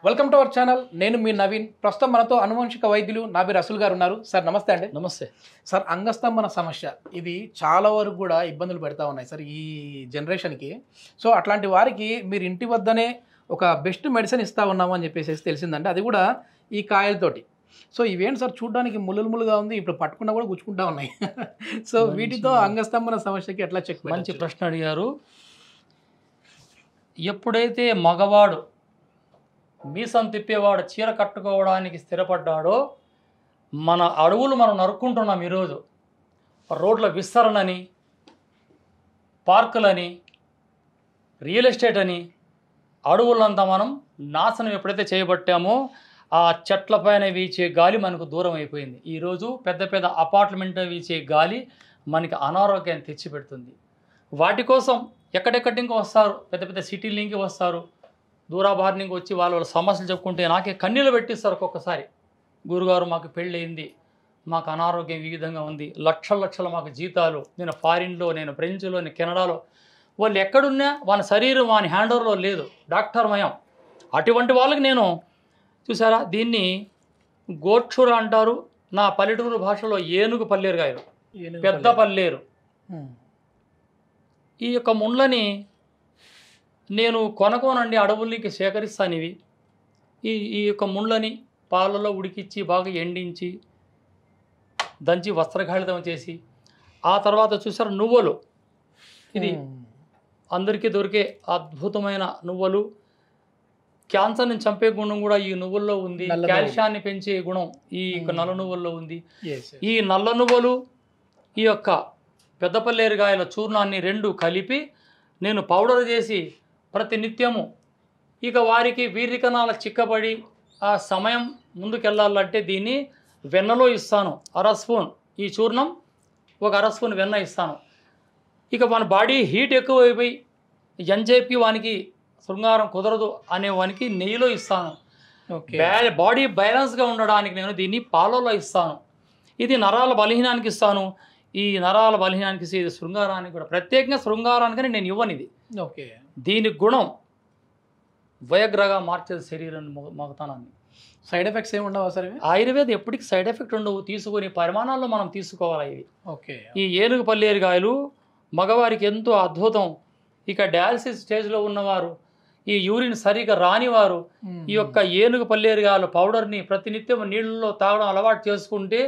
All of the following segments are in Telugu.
Welcome to our channel. నేను మీ నవీన్. ప్రస్తుతం మనతో అనువంశిక వైద్యులు నాబి రసూల్ గారు ఉన్నారు. సార్ నమస్తే అండి. నమస్తే సార్, అంగస్తంభన సమస్య ఇది చాలా వరకు కూడా ఇబ్బందులు పెడతా ఉన్నాయి సార్ ఈ జనరేషన్కి. సో అట్లాంటి వారికి మీరు ఇంటి వద్దనే ఒక బెస్ట్ మెడిసిన్ ఇస్తా ఉన్నాము అని చెప్పేసి తెలిసిందంటే, అది కూడా ఈ కాయలతోటి. సో ఇవేంటి సార్, చూడడానికి ముళ్ళుగా ఉంది, ఇప్పుడు పట్టుకున్నా కూడా గుచ్చుకుంటా ఉన్నాయి. సో వీటితో అంగస్తంభన సమస్యకి ఎట్లా చెక్? మంచి ప్రశ్న అడిగారు. ఎప్పుడైతే మగవాడు మీసం తిప్పేవాడు చీర కట్టుకోవడానికి స్థిరపడ్డాడో, మన అడవులు మనం నరుక్కుంటున్నాం. ఈరోజు రోడ్ల విస్తరణని, పార్కులని, రియల్ ఎస్టేట్ అని అడవులంతా మనం నాశనం ఎప్పుడైతే చేయబట్టామో, ఆ చెట్లపైన వీచే గాలి మనకు దూరం అయిపోయింది. ఈరోజు పెద్ద పెద్ద అపార్ట్మెంట్ వీచే గాలి మనకి అనారోగ్యాన్ని తెచ్చిపెడుతుంది. వాటి కోసం ఎక్కడెక్కడి నుంచి వస్తారు, పెద్ద పెద్ద సిటీల నుంచి వస్తారు, దూరాభారి నుంచి వచ్చి వాళ్ళ సమస్యలు చెప్పుకుంటే నాకే కన్నీళ్ళు పెట్టిస్తారు. ఒక్కొక్కసారి గురుగారు మాకు పెళ్ళయింది, మాకు అనారోగ్యం ఈ విధంగా ఉంది, లక్షల మాకు జీతాలు, నేను ఫారిన్లో, నేను ఫ్రెంచ్లో, నేను కెనడాలో. వాళ్ళు ఎక్కడున్నా వాళ్ళ శరీరం వాని హ్యాండ్ ఓవర్లో లేదు, డాక్టర్ మయం. అటువంటి వాళ్ళకి నేను చూసారా, దీన్ని గోక్షుర అంటారు. నా పల్లెటూరు భాషలో ఏనుగు పల్లేరు గాయలు, పెద్ద పల్లేరు. ఈ యొక్క ముండ్లని నేను కొనకోనండి, అడవులకి సేకరిస్తాను. ఇవి ఈ యొక్క ముండ్లని పాలలో ఉడికిచ్చి బాగా ఎండించి దంచి వస్త్రఘాళితం చేసి, ఆ తర్వాత చూసారు నువ్వులు. ఇది అందరికీ దొరికే అద్భుతమైన నువ్వులు. క్యాన్సర్ని చంపే గుణం కూడా ఈ నువ్వుల్లో ఉంది. కాల్షియాన్ని పెంచే గుణం ఈ యొక్క నల్ల నువ్వుల్లో ఉంది. ఈ నల్ల నువ్వులు, ఈ యొక్క పెద్దపల్లేరుగాయల చూర్ణాన్ని రెండు కలిపి నేను పౌడర్ చేసి ప్రతి నిత్యము, ఇక వారికి వీర్యకణాల చిక్కబడి ఆ సమయం ముందుకెళ్ళాలంటే దీన్ని వెన్నలో ఇస్తాను. అర స్పూన్ ఈ చూర్ణం, ఒక అర స్పూన్ వెన్న ఇస్తాను. ఇక మన బాడీ హీట్ ఎక్కువైపోయి ఎంజేపీ వానికి శృంగారం కుదరదు అనే వానికి నెయ్యిలో ఇస్తాను. బాడీ బ్యాలెన్స్గా ఉండడానికి నేను దీన్ని పాలలో ఇస్తాను. ఇది నరాల బలహీనానికి ఇస్తాను. ఈ నరాల బలహీనానికి ఇది శృంగారానికి కూడా, ప్రత్యేకంగా శృంగారానికని నేను ఇవ్వను. ఇది ఓకే, దీని గుణం వయగ్రగా మార్చేది శరీరాన్ని, మగతనాన్ని. సైడ్ ఎఫెక్ట్స్ ఏమి ఉండవు సార్? ఆయుర్వేదం ఎప్పటికీ సైడ్ ఎఫెక్ట్ ఉండవు. తీసుకుని పరిమాణాల్లో మనం తీసుకోవాలి. ఇవి ఓకే. ఈ ఏనుగు పల్లేరుగాయలు మగవారికి ఎంతో అద్భుతం. ఇక డయాలసిస్ స్టేజ్లో ఉన్నవారు, ఈ యూరిన్ సరిగా రానివారు ఈ యొక్క ఏనుగు పల్లేరుగాయల పౌడర్ని ప్రతినిత్యం నీళ్ళలో తాగడం అలవాటు చేసుకుంటే,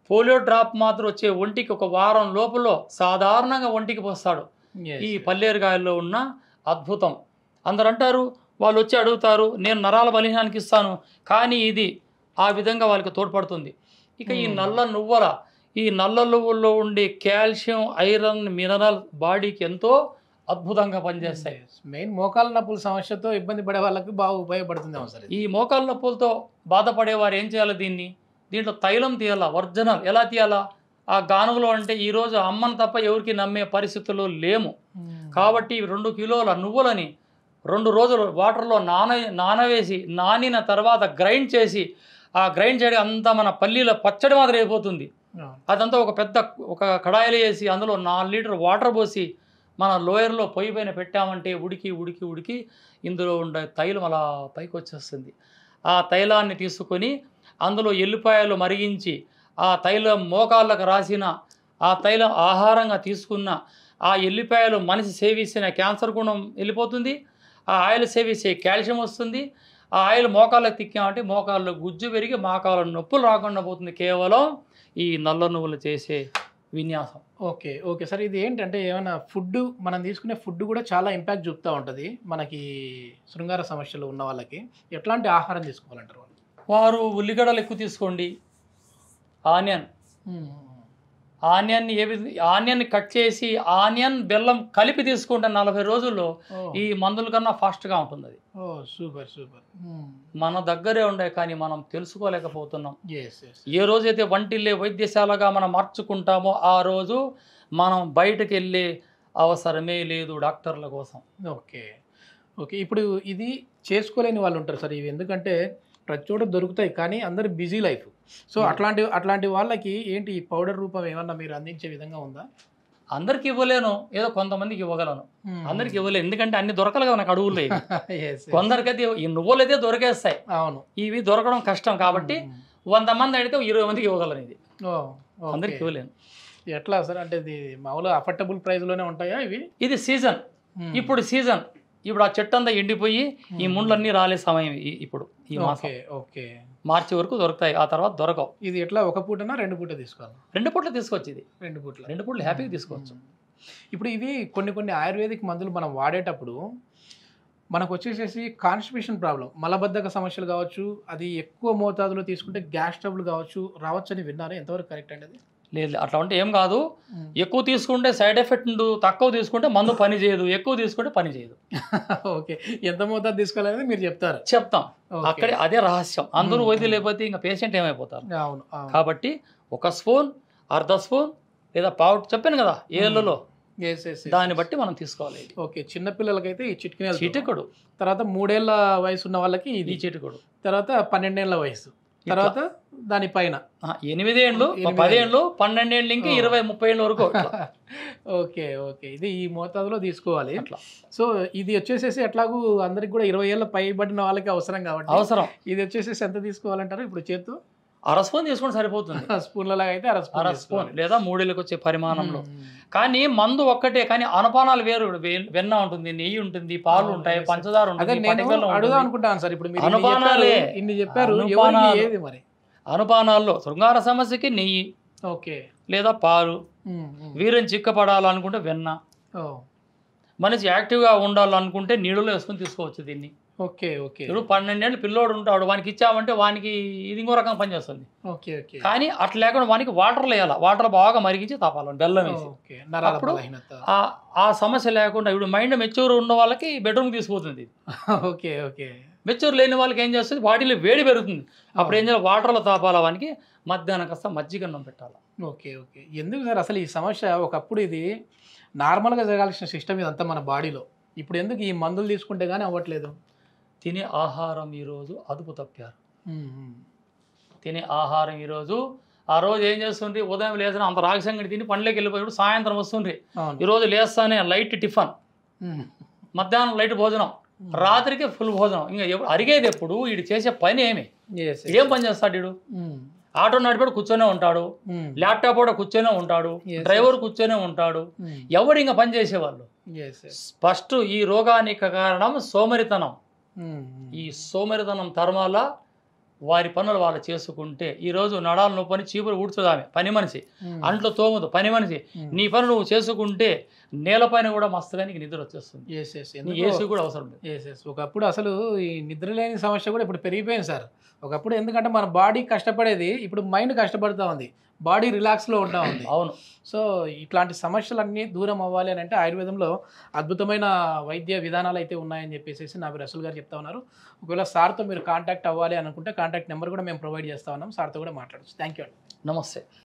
పోలియో డ్రాప్ మాత్రం వచ్చే ఒంటికి ఒక వారం లోపల సాధారణంగా ఒంటికి పోస్తాడు. ఈ పల్లేరుగాయల్లో ఉన్న అద్భుతం. అందరు అంటారు, వాళ్ళు వచ్చి అడుగుతారు, నేను నరాల బలహీనానికి ఇస్తాను, కానీ ఇది ఆ విధంగా వాళ్ళకి తోడ్పడుతుంది. ఇక ఈ నల్ల నువ్వుల్లో ఉండే కాల్షియం, ఐరన్, మినరల్ బాడీకి ఎంతో అద్భుతంగా పనిచేస్తాయి. మెయిన్ మోకాల నొప్పుల సమస్యతో ఇబ్బంది పడే వాళ్ళకి బాగా ఉపయోగపడుతుంది సార్. ఈ మోకాల నొప్పులతో బాధపడేవారు ఏం చేయాలి, దీంట్లో తైలం తీయాలా, ఒరిజినల్. ఎలా తీయాలా? ఆ గానుగులో అంటే ఈరోజు అమ్మను తప్ప ఎవరికి నమ్మే పరిస్థితుల్లో లేము. కాబట్టి 2 కిలోల నువ్వులని 2 రోజులు వాటర్లో నానవేసి, నానిన తర్వాత గ్రైండ్ చేసి, ఆ గ్రైండ్ చేయడం అంతా మన పల్లీల పచ్చడి మాదిరి అయిపోతుంది. అదంతా ఒక కడాయిలో వేసి అందులో 4 లీటర్ వాటర్ పోసి మన లోయర్లో పొయ్యి పైన పెట్టామంటే ఉడికి ఇందులో ఉండే తైలం అలా పైకి వచ్చేస్తుంది. ఆ తైలాన్ని తీసుకొని అందులో ఎల్లిపాయలు మరిగించి, ఆ తైలం మోకాళ్ళకు రాసిన, ఆ తైలం ఆహారంగా తీసుకున్న, ఆ ఎల్లిపాయలు మనిషి సేవించిన క్యాన్సర్ గుణం వెళ్ళిపోతుంది. ఆ ఆయిల్ సేవిస్తే కాల్షియం వస్తుంది. ఆ ఆయిల్ మోకాళ్ళకు తిక్కామంటే మోకాళ్ళలో గుజ్జు పెరిగి మోకాళ్ళ నొప్పులు రాకుండా పోతుంది. కేవలం ఈ నల్ల నువ్వులు చేసే విన్యాసం. ఓకే సార్, ఇది ఏంటంటే ఏమైనా ఫుడ్, మనం తీసుకునే ఫుడ్ కూడా చాలా ఇంపాక్ట్ చూపుతూ ఉంటుంది మనకి శృంగార సమస్యలు ఉన్న వాళ్ళకి. ఎట్లాంటి ఆహారం తీసుకోవాలంటారు వారు? ఉల్లిగడ్డలు ఎక్కువ తీసుకోండి. ఆనియన్ని కట్ చేసి ఆనియన్ బెల్లం కలిపి తీసుకుంటే 40 రోజుల్లో ఈ మందుల కన్నా ఫాస్ట్గా ఉంటుంది. అది సూపర్. మన దగ్గరే ఉండే, కానీ మనం తెలుసుకోలేకపోతున్నాం. ఏ రోజైతే వంటిల్లే వైద్యశాలగా మనం మార్చుకుంటామో ఆ రోజు మనం బయటకు వెళ్ళే అవసరమే లేదు డాక్టర్ల కోసం. ఓకే. ఇప్పుడు ఇది చేసుకోలేని వాళ్ళు ఉంటారు సార్ ఇవి, ఎందుకంటే ప్రతి చోట దొరుకుతాయి, కానీ అందరు బిజీ లైఫ్. సో అట్లాంటి వాళ్ళకి ఏంటి ఈ పౌడర్ రూపం ఏమన్నా మీరు అందించే విధంగా ఉందా? అందరికి ఇవ్వలేను, ఏదో కొంతమందికి ఇవ్వగలను. అందరికి ఇవ్వలేను, ఎందుకంటే అన్ని దొరకలు కదా నాకు అడవుల్లో ఇవి. కొందరికైతే ఈ నువ్వులు అయితే దొరికేస్తాయి, అవును, ఇవి దొరకడం కష్టం. కాబట్టి 100 మంది అడిగితే 20 మందికి ఇవ్వగలను. ఇది అందరికి ఇవ్వలేను. ఎట్లా సార్? అంటే ఇది మామూలుగా అఫోర్డబుల్ ప్రైస్ లోనే ఉంటాయా ఇవి? ఇది సీజన్, ఇప్పుడు సీజన్. ఇప్పుడు ఆ చెట్టు అంతా ఎండిపోయి ఈ ముండ్లన్నీ రాలే సమయం ఇప్పుడు ఈ మాసం. ఓకే, మార్చి వరకు దొరుకుతాయి, ఆ తర్వాత దొరకవు. ఇది ఎట్లా ఒక పూటనా 2 పూట తీసుకోవాలి? 2 పూటలు తీసుకోవచ్చు. ఇది 2 పూటలు హ్యాపీగా తీసుకోవచ్చు. ఇప్పుడు ఇవి కొన్ని ఆయుర్వేదిక్ మందులు మనం వాడేటప్పుడు మనకు వచ్చేసేసి కాన్స్టిపేషన్ ప్రాబ్లం, మలబద్ధక సమస్యలు కావచ్చు, అది ఎక్కువ మోతాదులో తీసుకుంటే గ్యాస్ ట్రబుల్ కావచ్చు రావచ్చు అని విన్నాను. ఎంతవరకు కరెక్ట్ అండి అది? లేదు, అట్లా ఉంటే ఏం కాదు. ఎక్కువ తీసుకుంటే సైడ్ ఎఫెక్ట్ ఉండు, తక్కువ తీసుకుంటే మందు పని చేయదు, ఎక్కువ తీసుకుంటే పని చేయదు. ఓకే, ఎంత మోతాదు తీసుకోవాలనేది మీరు చెప్తాం. అక్కడే అదే రహస్యం. అందరూ వైద్యులు లేకపోతే ఇంకా పేషెంట్ ఏమైపోతారు. అవును. కాబట్టి 1 స్పూన్, అర్ధ స్పూన్ లేదా పావు చెప్పాను కదా ఏళ్ళలో, దాన్ని బట్టి మనం తీసుకోవాలి. ఓకే, చిన్న పిల్లలకైతే ఈ చిటికెడు, తర్వాత 3 ఏళ్ల వయసు ఉన్న వాళ్ళకి ఇది చిటికెడు, తర్వాత 12 ఏళ్ల వయసు, తర్వాత దానిపైన 8 ఏళ్ళు, 10 ఏళ్ళు, 12 ఏళ్ళు, ఇంకా 20-30 ఏళ్ళ వరకు. ఓకే, ఇది ఈ మోతాదులో తీసుకోవాలి. సో ఇది వచ్చేసేసి ఎట్లాగూ అందరికి కూడా 20 ఏళ్ళ పైబడిన వాళ్ళకి అవసరం కాబట్టి అవసరం. ఇది వచ్చేసేసి ఎంత తీసుకోవాలంటారు ఇప్పుడు? చేతు 1/2 స్పూన్ తీసుకుంటే సరిపోతుంది. స్పూన్లలాగా అయితే 1/2 స్పూన్ లేదా 3 ఏళ్ళకి వచ్చే పరిమాణంలో. కానీ మందు ఒక్కటే, కానీ అనుపానాలు వేరు. వెన్న ఉంటుంది, నెయ్యి ఉంటుంది, పాలు ఉంటాయి, పంచదార ఉంటుంది. అడుగుదాం అనుకుంటాను సార్, ఇప్పుడు అనుపానాలే ఇన్ని చెప్పారు, ఏది మరి? అనుపానాల్లో శృంగార సమస్యకి నెయ్యి, ఓకే, లేదా పాలు, వీరం చిక్కపడాలనుకుంటే వెన్న, మనిషి యాక్టివ్గా ఉండాలనుకుంటే నీళ్ళలో వేసుకొని తీసుకోవచ్చు దీన్ని. ఓకే, ఇప్పుడు 12 ఏళ్ళు పిల్లోడు ఉంటాడు, వానికి ఇచ్చామంటే వానికి ఇది ఇంకో రకంగా పనిచేస్తుంది. కానీ అట్లా లేకుండా వానికి వాటర్లో వేయాలి, వాటర్ బాగా మరిగించి తాపాలి, బెల్లం వేసి. అప్పుడు ఆ సమస్య లేకుండా. ఇప్పుడు మైండ్ మెచ్యూర్ ఉన్న వాళ్ళకి బెడ్రూమ్ తీసుకుపోతుంది. మెచ్యూర్ లేని వాళ్ళకి ఏం చేస్తుంది, బాడీలో వేడి పెరుగుతుంది. అప్పుడు ఏం చేయాలి, వాటర్లో తాపాల. వానికి మధ్యాహ్నం కాస్త మజ్జిగన్నం పెట్టాలి. ఓకే, ఎందుకు సార్ అసలు ఈ సమస్య? ఒకప్పుడు ఇది నార్మల్గా జరగాల్సిన సిస్టమ్ ఇదంతా మన బాడీలో, ఇప్పుడు ఎందుకు ఈ మందులు తీసుకుంటే కానీ అవ్వట్లేదు? తినే ఆహారం ఈరోజు అదుపు తప్పారు. తినే ఆహారం ఈరోజు, ఆ రోజు ఏం చేస్తుండ్రి, ఉదయం లేచిన అంత రాగి సంగటి తిని పనిలోకి వెళ్ళిపోయాడు, సాయంత్రం వస్తుండ్రి. ఈరోజు లేస్తానే లైట్ టిఫన్, మధ్యాహ్నం లైట్ భోజనం, రాత్రికి ఫుల్ భోజనం. ఇంకా అరిగేది ఎప్పుడు? వీడు చేసే పని ఏం పని చేస్తాడు? వీడు ఆటో నడిపాడు కూర్చొనే ఉంటాడు, ల్యాప్టాప్ కూడా కూర్చొనే ఉంటాడు, డ్రైవర్ కూర్చొనే ఉంటాడు. ఎవడు ఇంకా పని చేసేవాళ్ళు? ఫస్ట్ ఈ రోగానికి కారణం సోమరితనం. ఈ సోమరితనం తరమాల వారి పనులు వాళ్ళు చేసుకుంటే, ఈరోజు నడాలు నువ్వు పని చీపురు ఊడ్చుదామే పని మనిషి, అంట్లో తోమదు పని మనిషి. నీ పని నువ్వు చేసుకుంటే నేలపైన కూడా మస్తుగా నీకు నిద్ర వచ్చేస్తుంది. ఏసీ కూడా అవసరం లేదు. ఒకప్పుడు అసలు ఈ నిద్ర లేని సమస్య కూడా ఇప్పుడు పెరిగిపోయింది సార్. ఒకప్పుడు ఎందుకంటే మన బాడీ కష్టపడేది, ఇప్పుడు మైండ్ కష్టపడుతూ ఉంది, బాడీ రిలాక్స్లో ఉంటా ఉంది. అవును. సో ఇట్లాంటి సమస్యలన్నీ దూరం అవ్వాలి అని అంటే ఆయుర్వేదంలో అద్భుతమైన వైద్య విధానాలు అయితే ఉన్నాయని చెప్పేసి నా రసూల్ గారు చెప్తా ఉన్నారు. ఒకవేళ సార్తో మీరు కాంటాక్ట్ అవ్వాలి అనుకుంటే కాంటాక్ట్ నెంబర్ కూడా మేము ప్రొవైడ్ చేస్తా ఉన్నాం, సార్తో కూడా మాట్లాడచ్చు. థ్యాంక్ యూ అండి. నమస్తే.